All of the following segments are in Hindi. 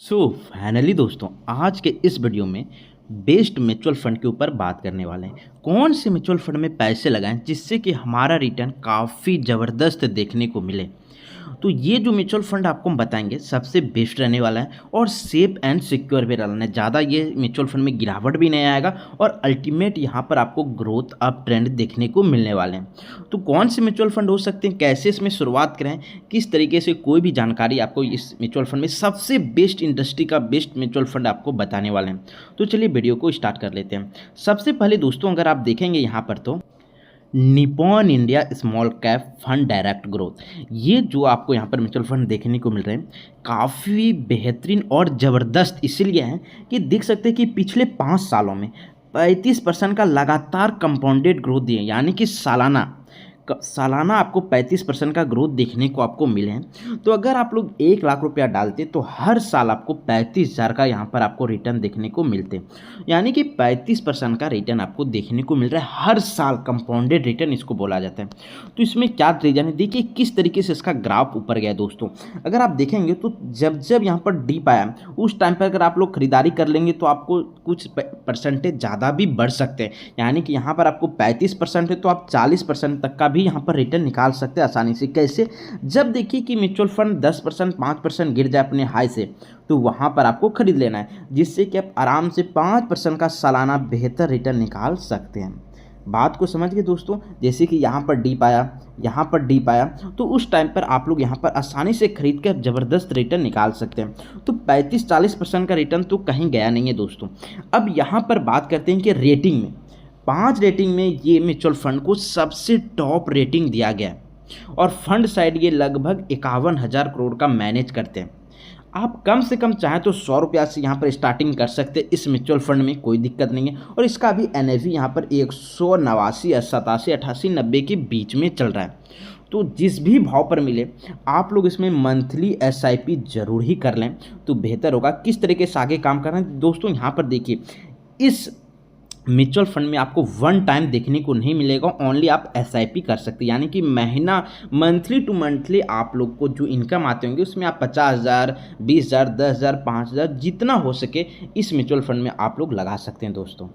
फाइनली दोस्तों, आज के इस वीडियो में बेस्ट म्यूचुअल फंड के ऊपर बात करने वाले हैं। कौन से म्यूचुअल फंड में पैसे लगाएं जिससे कि हमारा रिटर्न काफ़ी ज़बरदस्त देखने को मिले। तो ये जो म्यूचुअल फंड आपको हम बताएंगे सबसे बेस्ट रहने वाला है और सेफ एंड सिक्योर भी रहना है। ज़्यादा ये म्यूचुअल फंड में गिरावट भी नहीं आएगा और अल्टीमेट यहाँ पर आपको ग्रोथ अप ट्रेंड देखने को मिलने वाले हैं। तो कौन से म्यूचुअल फंड हो सकते हैं, कैसे इसमें शुरुआत करें, किस तरीके से, कोई भी जानकारी आपको इस म्यूचुअल फंड में सबसे बेस्ट इंडस्ट्री का बेस्ट म्यूचुअल फंड आपको बताने वाले हैं। तो चलिए वीडियो को स्टार्ट कर लेते हैं। सबसे पहले दोस्तों, अगर आप देखेंगे यहाँ पर तो Nippon India small cap fund direct growth, ये जो आपको यहाँ पर म्यूचुअल फंड देखने को मिल रहे हैं काफ़ी बेहतरीन और ज़बरदस्त इसलिए हैं कि देख सकते हैं कि पिछले 5 सालों में 35% का लगातार कंपाउंडेड ग्रोथ दिए, यानी कि सालाना आपको 35% का ग्रोथ देखने को आपको मिले हैं। तो अगर आप लोग 1 लाख रुपया डालते तो हर साल आपको 35,000 का यहाँ पर आपको रिटर्न देखने को मिलते, यानी कि 35% का रिटर्न आपको देखने को मिल रहा है हर साल। कंपाउंडेड रिटर्न इसको बोला जाता है। तो इसमें क्या रीजन है, देखिए किस तरीके से इसका ग्राफ ऊपर गया है दोस्तों। अगर आप देखेंगे तो जब जब यहाँ पर डीप आया उस टाइम पर अगर आप लोग खरीदारी कर लेंगे तो आपको कुछ परसेंटेज ज़्यादा भी बढ़ सकते हैं, यानी कि यहाँ पर आपको 35% है तो आप 40% तक का भी यहाँ पर रिटर्न निकाल सकते हैं आसानी से। कैसे? जब देखिए कि म्यूचुअल फंड 10% 5% गिर जाए अपने हाई से, तो वहाँ पर आपको खरीद लेना है, जिससे कि आप आराम से 5% का सालाना बेहतर रिटर्न निकाल सकते हैं। बात को समझ गए दोस्तों। जैसे कि यहाँ पर डीप आया तो उस टाइम पर आप लोग यहाँ पर आसानी से खरीद कर ज़बरदस्त रिटर्न निकाल सकते हैं। तो 35-40% का रिटर्न तो कहीं गया नहीं है दोस्तों। अब यहाँ पर बात करते हैं कि रेटिंग में 5 रेटिंग में ये म्यूचुअल फंड को सबसे टॉप रेटिंग दिया गया है और फंड साइड ये लगभग 51,000 करोड़ का मैनेज करते हैं। आप कम से कम चाहें तो 100 रुपया से यहाँ पर स्टार्टिंग कर सकते हैं इस म्यूचुअल फंड में, कोई दिक्कत नहीं है। और इसका अभी NAV यहाँ पर 189, 87, 88, 90 के बीच में चल रहा है। तो जिस भी भाव पर मिले आप लोग इसमें मंथली SIP जरूर ही कर लें तो बेहतर होगा। किस तरीके से आगे काम कर रहे हैं दोस्तों, यहाँ पर देखिए इस म्यूचुअल फंड में आपको वन टाइम देखने को नहीं मिलेगा, ओनली आप SIP कर सकते हैं, यानी कि महीना मंथली टू मंथली आप लोग को जो इनकम आते होंगे उसमें आप 50,000, 20,000, 10,000, 5,000 जितना हो सके इस म्यूचुअल फंड में आप लोग लगा सकते हैं दोस्तों।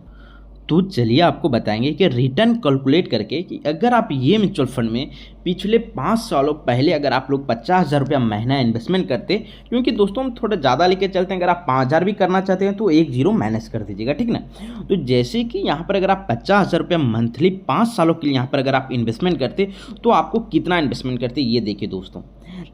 तो चलिए आपको बताएंगे कि रिटर्न कैलकुलेट करके कि अगर आप ये म्यूचुअल फंड में पिछले 5 सालों पहले अगर आप लोग 50,000 रुपया महीना इन्वेस्टमेंट करते, क्योंकि दोस्तों हम थोड़ा ज़्यादा लेके चलते हैं, अगर आप 5,000 भी करना चाहते हैं तो 1 जीरो माइनस कर दीजिएगा, ठीक ना। तो जैसे कि यहाँ पर अगर आप 50,000 रुपया मंथली 5 सालों के लिए यहाँ पर अगर आप इन्वेस्टमेंट करते तो आपको कितना इन्वेस्टमेंट करते ये देखिए दोस्तों।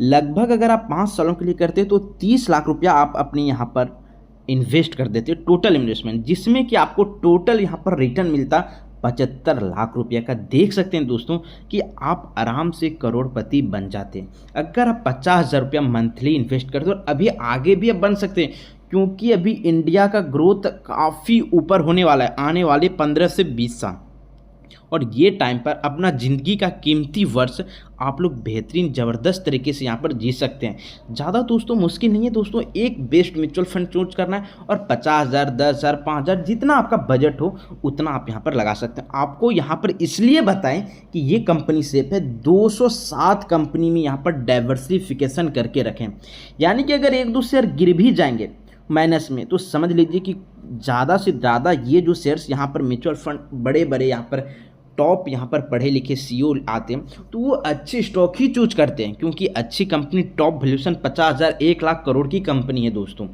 लगभग अगर आप 5 सालों के लिए करते तो 30 लाख रुपया आप अपने यहाँ पर इन्वेस्ट कर देते टोटल इन्वेस्टमेंट, जिसमें कि आपको टोटल यहाँ पर रिटर्न मिलता 75 लाख रुपया का। देख सकते हैं दोस्तों कि आप आराम से करोड़पति बन जाते हैं अगर आप 50,000 रुपया मंथली इन्वेस्ट करते हो। और अभी आगे भी आप बन सकते हैं, क्योंकि अभी इंडिया का ग्रोथ काफ़ी ऊपर होने वाला है आने वाले 15 से 20 साल, और ये टाइम पर अपना ज़िंदगी का कीमती वर्ष आप लोग बेहतरीन ज़बरदस्त तरीके से यहाँ पर जी सकते हैं। ज़्यादा दोस्तों मुश्किल नहीं है दोस्तों, एक बेस्ट म्यूचुअल फंड चूज करना है और 50,000, 10,000, 5,000 जितना आपका बजट हो उतना आप यहाँ पर लगा सकते हैं। आपको यहाँ पर इसलिए बताएं कि ये कंपनी सेफ है, 207 कंपनी में यहाँ पर डाइवर्सिफिकेशन करके रखें, यानी कि अगर 1-2 शेयर गिर भी जाएंगे माइनस में तो समझ लीजिए कि ज़्यादा से ज़्यादा ये जो शेयर्स यहाँ पर म्यूचुअल फंड बड़े बड़े यहाँ पर टॉप यहाँ पर पढ़े लिखे CEO आते हैं तो वो अच्छे स्टॉक ही चूज करते हैं, क्योंकि अच्छी company top valuation 50,000 1 lakh crore की कंपनी है दोस्तों।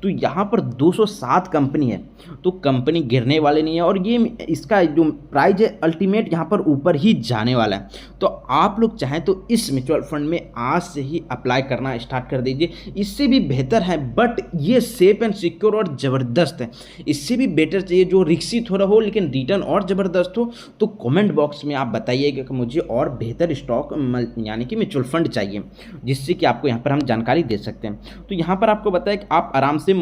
तो यहाँ पर 207 कंपनी है तो कंपनी गिरने वाले नहीं है, और ये इसका जो प्राइस है अल्टीमेट यहाँ पर ऊपर ही जाने वाला है। तो आप लोग चाहें तो इस म्यूचुअल फंड में आज से ही अप्लाई करना स्टार्ट कर दीजिए। इससे भी बेहतर है बट ये सेफ एंड सिक्योर और ज़बरदस्त है। इससे भी बेटर चाहिए जो रिक्सी थोड़ा हो लेकिन रिटर्न और ज़बरदस्त हो, तो कमेंट बॉक्स में आप बताइएगा कि मुझे और बेहतर स्टॉक यानी कि म्यूचुअल फंड चाहिए, जिससे कि आपको यहाँ पर हम जानकारी दे सकते हैं। तो यहाँ पर आपको बताया कि आप आराम से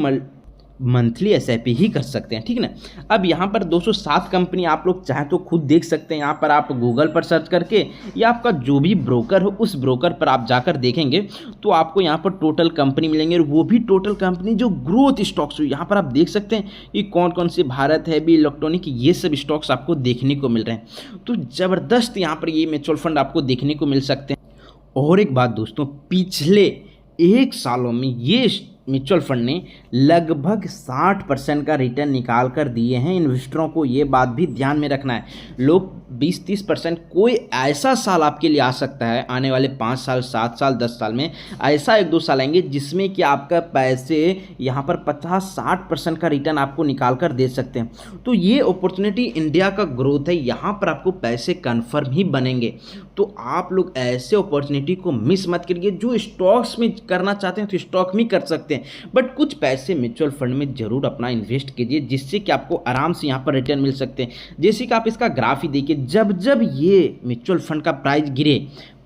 मंथली SIP ही कर सकते हैं, ठीक ना। अब यहाँ पर 207 कंपनी आप लोग चाहें तो खुद देख सकते हैं। यहाँ पर आप गूगल पर सर्च करके या आपका जो भी ब्रोकर हो उस ब्रोकर पर आप जाकर देखेंगे तो आपको यहाँ पर टोटल कंपनी मिलेंगे, और वो भी टोटल कंपनी जो ग्रोथ स्टॉक्स हो। यहाँ पर आप देख सकते हैं कि कौन कौन से भारत हैवी इलेक्ट्रॉनिक ये सब स्टॉक्स आपको देखने को मिल रहे हैं। तो ज़बरदस्त यहाँ पर ये म्यूचुअल फंड आपको देखने को मिल सकते हैं। और एक बात दोस्तों, पिछले 1 सालों में ये म्यूचुअल फंड ने लगभग 60% का रिटर्न निकाल कर दिए हैं इन्वेस्टरों को। ये बात भी ध्यान में रखना है। लोग 20-30%, कोई ऐसा साल आपके लिए आ सकता है आने वाले 5 साल, 7 साल, 10 साल में ऐसा 1-2 साल आएंगे जिसमें कि आपका पैसे यहाँ पर 50-60% का रिटर्न आपको निकाल कर दे सकते हैं। तो ये अपॉर्चुनिटी इंडिया का ग्रोथ है, यहाँ पर आपको पैसे कन्फर्म ही बनेंगे। तो आप लोग ऐसे अपॉर्चुनिटी को मिस मत करिए। जो स्टॉक्स में करना चाहते हैं तो स्टॉक में कर सकते हैं, बट कुछ पैसे म्यूचुअल फंड में जरूर अपना इन्वेस्ट कीजिए जिससे कि आपको आराम से यहाँ पर रिटर्न मिल सकते हैं। जैसे कि आप इसका ग्राफ ही देखिए, जब जब ये म्यूचुअल फंड का प्राइस गिरे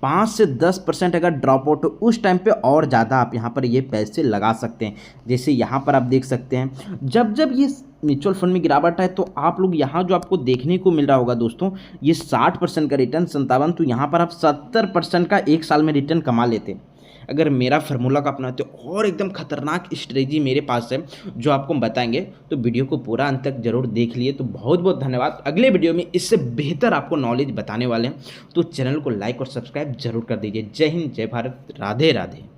5 से 10% अगर ड्रॉप आउट हो, उस टाइम पे और ज़्यादा आप यहाँ पर ये पैसे लगा सकते हैं। जैसे यहाँ पर आप देख सकते हैं जब जब ये म्यूचुअल फंड में गिरावट है तो आप लोग यहाँ जो आपको देखने को मिल रहा होगा दोस्तों, ये 60% का रिटर्न, 57, तो यहाँ पर आप 70% का एक साल में रिटर्न कमा लेते। अगर मेरा फार्मूला का अपनाते और एकदम खतरनाक स्ट्रेटजी मेरे पास है जो आपको हम बताएंगे, तो वीडियो को पूरा अंत तक जरूर देख लिए। तो बहुत बहुत धन्यवाद। अगले वीडियो में इससे बेहतर आपको नॉलेज बताने वाले हैं, तो चैनल को लाइक और सब्सक्राइब जरूर कर दीजिए। जय हिंद, जय भारत, राधे राधे।